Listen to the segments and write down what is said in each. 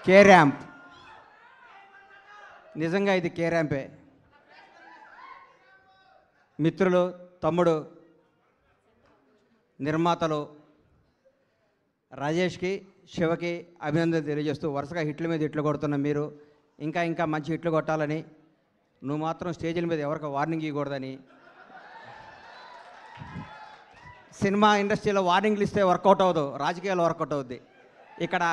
K ramp. నిజంగా ఇది కే ర్యాంపే. మిత్రులు, తమ్ముడు, నిర్మాతలు రాజేష్కి, శివకి అభినందనలు తెలియజేస్తూ వరుసగా హిట్ల మీద హిట్లు కొడుతున్న మీరు ఇంకా ఇంకా మంచి హిట్లు కొట్టాలని, నువ్వు మాత్రం స్టేజీల మీద ఎవరికి వార్నింగ్ ఇవ్వకూడదని, సినిమా ఇండస్ట్రీలో వార్నింగ్లు ఇస్తే వర్కౌట్ అవ్వదు, రాజకీయాల్లో వర్కౌట్ అవుద్ది, ఇక్కడ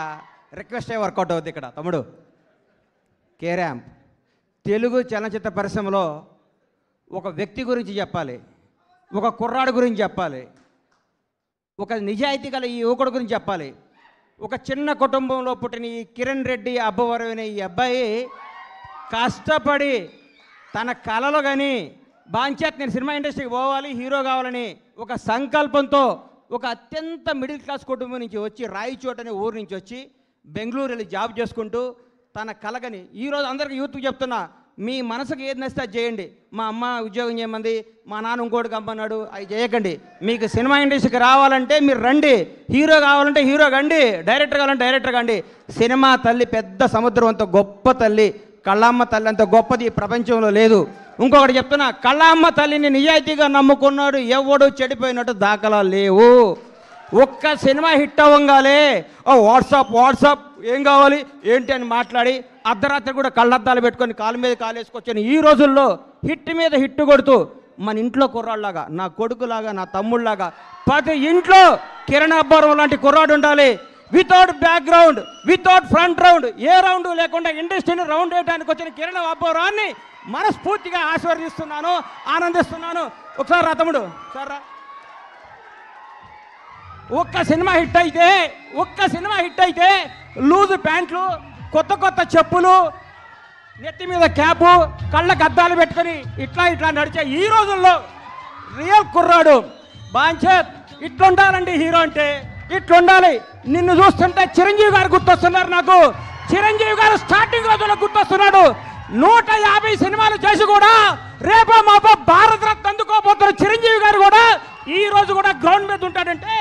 రిక్వెస్టే వర్కౌట్ అవుద్ది. ఇక్కడ తమ్ముడు కే ర్యాంప్ తెలుగు చలనచిత్ర పరిశ్రమలో ఒక వ్యక్తి గురించి చెప్పాలి, ఒక కుర్రాడు గురించి చెప్పాలి, ఒక నిజాయితీ గల ఈ యువకుడు గురించి చెప్పాలి. ఒక చిన్న కుటుంబంలో పుట్టిన ఈ కిరణ్ రెడ్డి అబ్బవరం అనే ఈ అబ్బాయి కష్టపడి తన కళలో కానీ బాంచేత్ నేను సినిమా ఇండస్ట్రీకి పోవాలి, హీరో కావాలని ఒక సంకల్పంతో ఒక అత్యంత మిడిల్ క్లాస్ కుటుంబం నుంచి వచ్చి రాయచోట్ అనే ఊరు నుంచి వచ్చి బెంగళూరు వెళ్ళి జాబ్ చేసుకుంటూ తన కలగని ఈరోజు అందరికీ యూత్కి చెప్తున్నా, మీ మనసుకు ఏది నచ్చితే అది చేయండి. మా అమ్మ ఉద్యోగం చేయమంది, మా నాన్న ఇంకోటి కమ్మన్నాడు, అవి చేయకండి. మీకు సినిమా ఇండస్ట్రీకి రావాలంటే మీరు రండి, హీరో కావాలంటే హీరో కండి, డైరెక్టర్ కావాలంటే డైరెక్టర్ కండి. సినిమా తల్లి పెద్ద సముద్రం అంత గొప్ప తల్లి, కళ్ళమ్మ తల్లి అంత గొప్పది ఈ ప్రపంచంలో లేదు. ఇంకొకటి చెప్తున్నా, కళ్ళమ్మ తల్లిని నిజాయితీగా నమ్ముకున్నాడు ఎవడు చెడిపోయినట్టు దాఖలా లేవు. ఒక్క సినిమా హిట్ అవ్వగానే వాట్సాప్ ఏం కావాలి ఏంటి అని మాట్లాడి అర్ధరాత్రి కూడా కళ్ళద్దాలు పెట్టుకొని కాలు మీద కాలు వేసుకొచ్చాను. ఈ రోజుల్లో హిట్ మీద హిట్ కొడుతూ మన ఇంట్లో కుర్రాళ్ళలాగా, నా కొడుకులాగా, నా తమ్ముళ్ళలాగా 10 ఇంట్లో కిరణ్ అబ్బవరం లాంటి కుర్రాడు ఉండాలి. Without background, without front round, ఏ రౌండ్ లేకుండా ఇండస్ట్రీని రౌండ్ వేయడానికి వచ్చిన కిరణ్ అబ్బవరాన్ని మనస్ఫూర్తిగా ఆశీర్వదిస్తున్నాను, ఆనందిస్తున్నాను. ఒకసారి రా తమ్ముడు, ఒకసారి రా. ఒక్క సినిమా హిట్ అయితే లూజు ప్యాంట్లు, కొత్త కొత్త చెప్పులు, నెత్తి మీద క్యాపు, కళ్ళకు అద్దాలు పెట్టుకొని ఇట్లా నడిచే ఈ రోజుల్లో రియల్ కుర్రాడు బాంచేత్ ఇట్లుండాలండి. హీరో అంటే ఇట్లుండాలి. నిన్ను చూస్తుంటే చిరంజీవి గారు గుర్తొస్తున్నారు నాకు. చిరంజీవి గారు స్టార్టింగ్ రోజుల్లో గుర్తొస్తున్నాడు. 150 సినిమాలు చేసి కూడా రేపో మాపో భారత రత్న అందుకోబోతున్న చిరంజీవి గారు కూడా ఈ రోజు కూడా గ్రౌండ్ మీద ఉంటాడంటే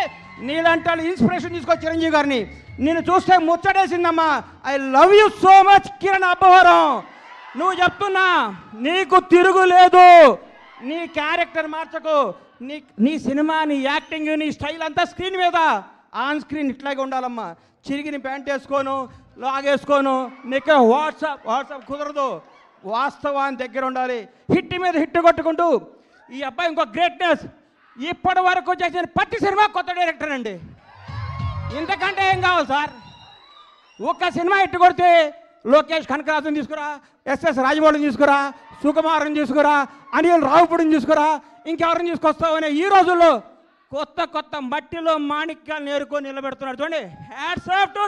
నీలాంటి ఇన్స్పిరేషన్ తీసుకో చిరంజీవి గారిని. నేను చూస్తే ముచ్చటేసిందమ్మా. I love you so much Kiran Abbavaram. నువ్వు చెప్తున్నా, నీకు తిరుగులేదు. నీ క్యారెక్టర్ మార్చకు. నీ సినిమా, నీ యాక్టింగ్, నీ స్టైల్ అంతా స్క్రీన్ మీద, ఆన్ స్క్రీన్ ఇట్లాగే ఉండాలమ్మా. చిరిగిన ప్యాంట్ వేసుకోను, లాగేసుకోను, నీకు వాట్సాప్ కుదరదు. వాస్తవాన్ని దగ్గర ఉండాలి. హిట్ మీద హిట్ కొట్టుకుంటూ ఈ అబ్బాయి ఇంకో గ్రేట్నెస్. ఇప్పటి వరకు చేసిన ప్రతి సినిమా కొత్త డైరెక్టర్ అండి. ఇంతకంటే ఏం కావాలి సార్? ఒక్క సినిమా హిట్ కొడితే లోకేష్ కనకరాజుని తీసుకురా, ఎస్ఎస్ రాజమౌళిని తీసుకురా, సుకుమార్ని తీసుకురా, అనిల్ రావుపూడిని తీసుకురా, ఇంకెవరిని తీసుకొస్తావు అనే ఈ రోజుల్లో కొత్త మట్టిలో మాణిక్యాలు నేరుకొని నిలబెడుతున్నాడు. చూడండి, హ్యాట్స్ ఆఫ్ టు